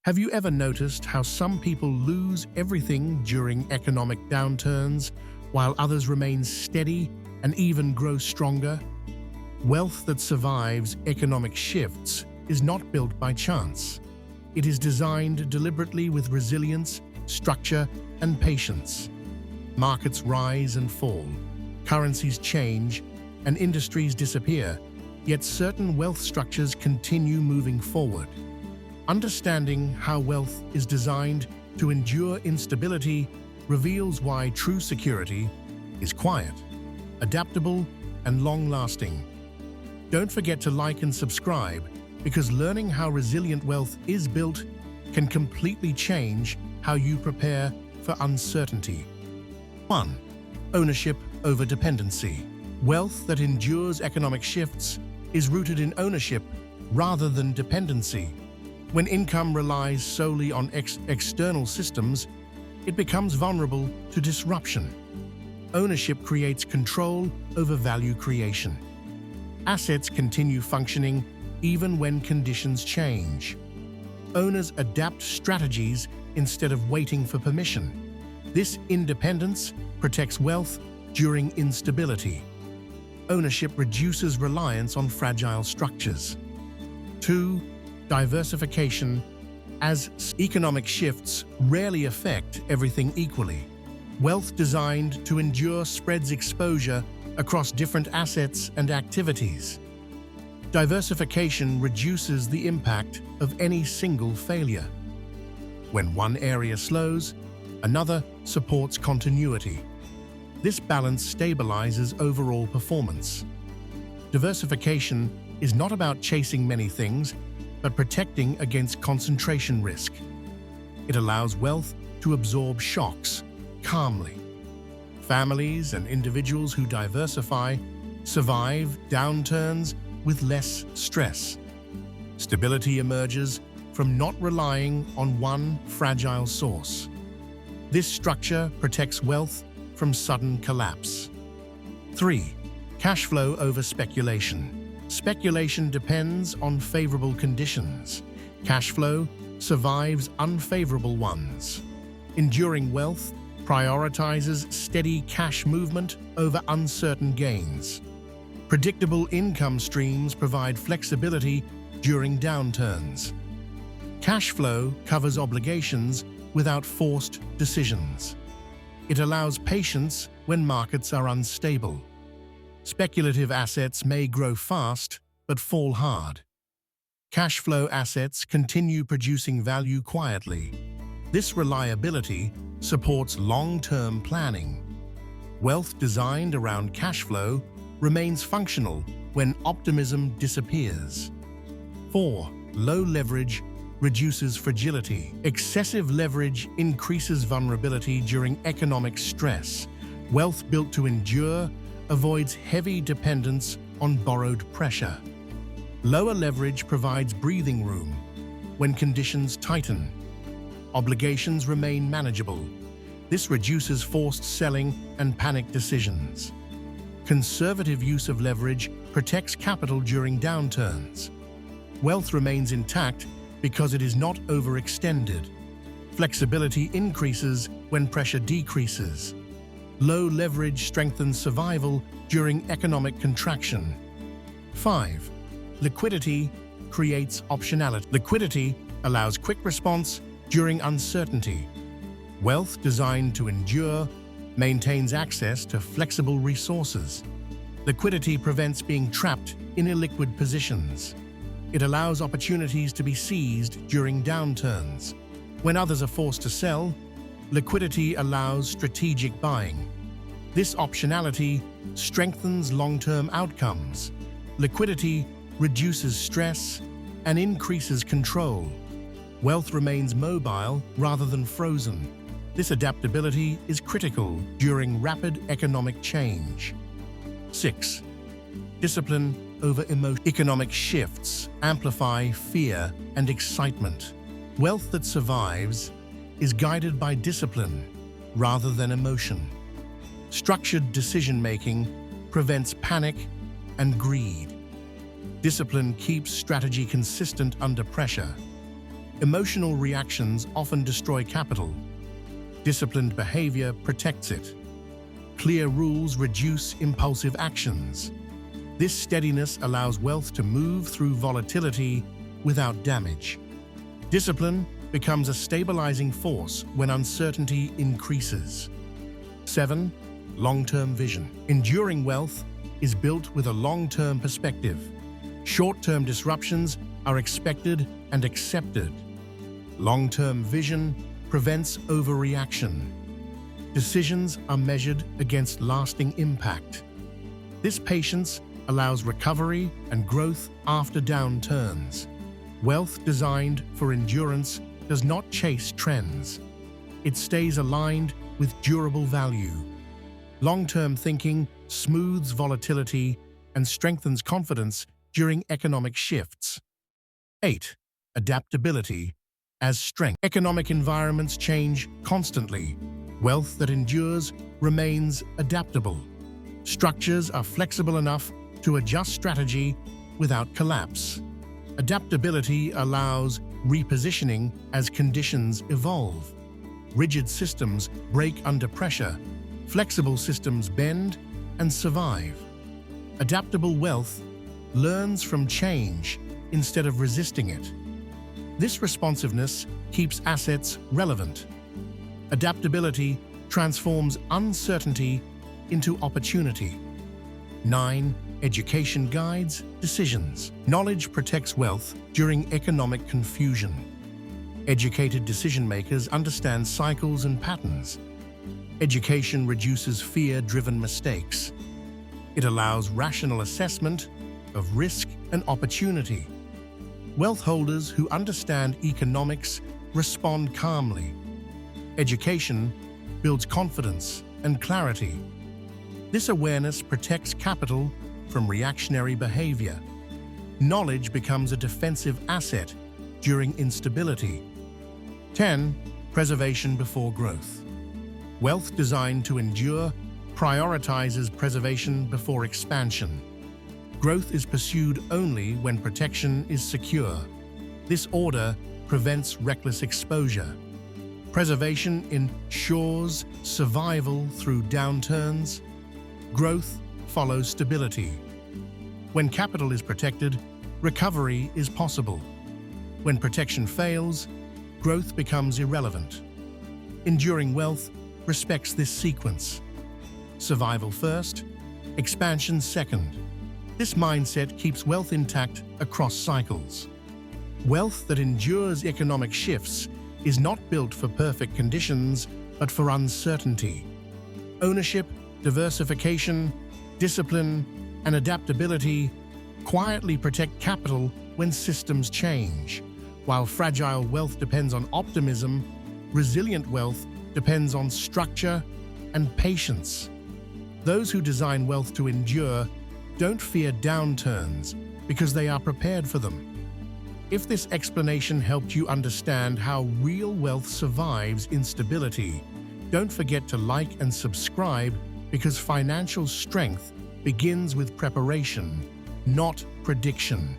Have you ever noticed how some people lose everything during economic downturns, while others remain steady and even grow stronger? Wealth that survives economic shifts is not built by chance. It is designed deliberately with resilience, structure, and patience. Markets rise and fall, currencies change, and industries disappear, yet certain wealth structures continue moving forward. Understanding how wealth is designed to endure instability reveals why true security is quiet, adaptable, and long-lasting. Don't forget to like and subscribe, because learning how resilient wealth is built can completely change how you prepare for uncertainty. 1. Ownership over dependency. Wealth that endures economic shifts is rooted in ownership rather than dependency. When income relies solely on external systems, it becomes vulnerable to disruption. Ownership creates control over value creation. Assets continue functioning even when conditions change. Owners adapt strategies instead of waiting for permission. This independence protects wealth during instability. Ownership reduces reliance on fragile structures. 2. Diversification. As economic shifts rarely affect everything equally. Wealth designed to endure spreads exposure across different assets and activities. Diversification reduces the impact of any single failure. When one area slows, another supports continuity. This balance stabilizes overall performance. Diversification is not about chasing many things, but protecting against concentration risk. It allows wealth to absorb shocks calmly. Families and individuals who diversify survive downturns with less stress. Stability emerges from not relying on one fragile source. This structure protects wealth from sudden collapse. 3. Cash flow over speculation. Speculation depends on favorable conditions. Cash flow survives unfavorable ones. Enduring wealth prioritizes steady cash movement over uncertain gains. Predictable income streams provide flexibility during downturns. Cash flow covers obligations without forced decisions. It allows patience when markets are unstable. Speculative assets may grow fast, but fall hard. Cash flow assets continue producing value quietly. This reliability supports long-term planning. Wealth designed around cash flow remains functional when optimism disappears. 4. Low leverage reduces fragility. Excessive leverage increases vulnerability during economic stress. Wealth built to endure avoids heavy dependence on borrowed pressure. Lower leverage provides breathing room when conditions tighten. Obligations remain manageable. This reduces forced selling and panic decisions. Conservative use of leverage protects capital during downturns. Wealth remains intact because it is not overextended. Flexibility increases when pressure decreases. Low leverage strengthens survival during economic contraction. 5. Liquidity creates optionality. Liquidity allows quick response during uncertainty. Wealth designed to endure maintains access to flexible resources. Liquidity prevents being trapped in illiquid positions. It allows opportunities to be seized during downturns. When others are forced to sell, liquidity allows strategic buying. This optionality strengthens long-term outcomes. Liquidity reduces stress and increases control. Wealth remains mobile rather than frozen. This adaptability is critical during rapid economic change. 6. Discipline over emotion. Economic shifts amplify fear and excitement. Wealth that survives is guided by discipline rather than emotion. Structured decision-making prevents panic and greed. Discipline keeps strategy consistent under pressure. Emotional reactions often destroy capital. Disciplined behavior protects it. Clear rules reduce impulsive actions. This steadiness allows wealth to move through volatility without damage. Discipline becomes a stabilizing force when uncertainty increases. 7. Long-term vision. Enduring wealth is built with a long-term perspective. Short-term disruptions are expected and accepted. Long-term vision prevents overreaction. Decisions are measured against lasting impact. This patience allows recovery and growth after downturns. Wealth designed for endurance does not chase trends. It stays aligned with durable value. Long-term thinking smooths volatility and strengthens confidence during economic shifts. 8. Adaptability as strength. Economic environments change constantly. Wealth that endures remains adaptable. Structures are flexible enough to adjust strategy without collapse. Adaptability allows repositioning as conditions evolve. Rigid systems break under pressure. Flexible systems bend and survive. Adaptable wealth learns from change instead of resisting it. This responsiveness keeps assets relevant. Adaptability transforms uncertainty into opportunity. 9. Education guides decisions. Knowledge protects wealth during economic confusion. Educated decision-makers understand cycles and patterns. Education reduces fear-driven mistakes. It allows rational assessment of risk and opportunity. Wealth holders who understand economics respond calmly. Education builds confidence and clarity. This awareness protects capital from reactionary behavior. Knowledge becomes a defensive asset during instability. 10. Preservation before growth. Wealth designed to endure prioritizes preservation before expansion. Growth is pursued only when protection is secure. This order prevents reckless exposure. Preservation ensures survival through downturns. Growth follows stability. When capital is protected, recovery is possible. When protection fails, growth becomes irrelevant. Enduring wealth respects this sequence. Survival first, expansion second. This mindset keeps wealth intact across cycles. Wealth that endures economic shifts is not built for perfect conditions, but for uncertainty. Ownership, diversification, discipline, and adaptability quietly protect capital when systems change. While fragile wealth depends on optimism, resilient wealth depends on structure and patience. Those who design wealth to endure don't fear downturns because they are prepared for them. If this explanation helped you understand how real wealth survives instability, don't forget to like and subscribe, because financial strength begins with preparation, not prediction.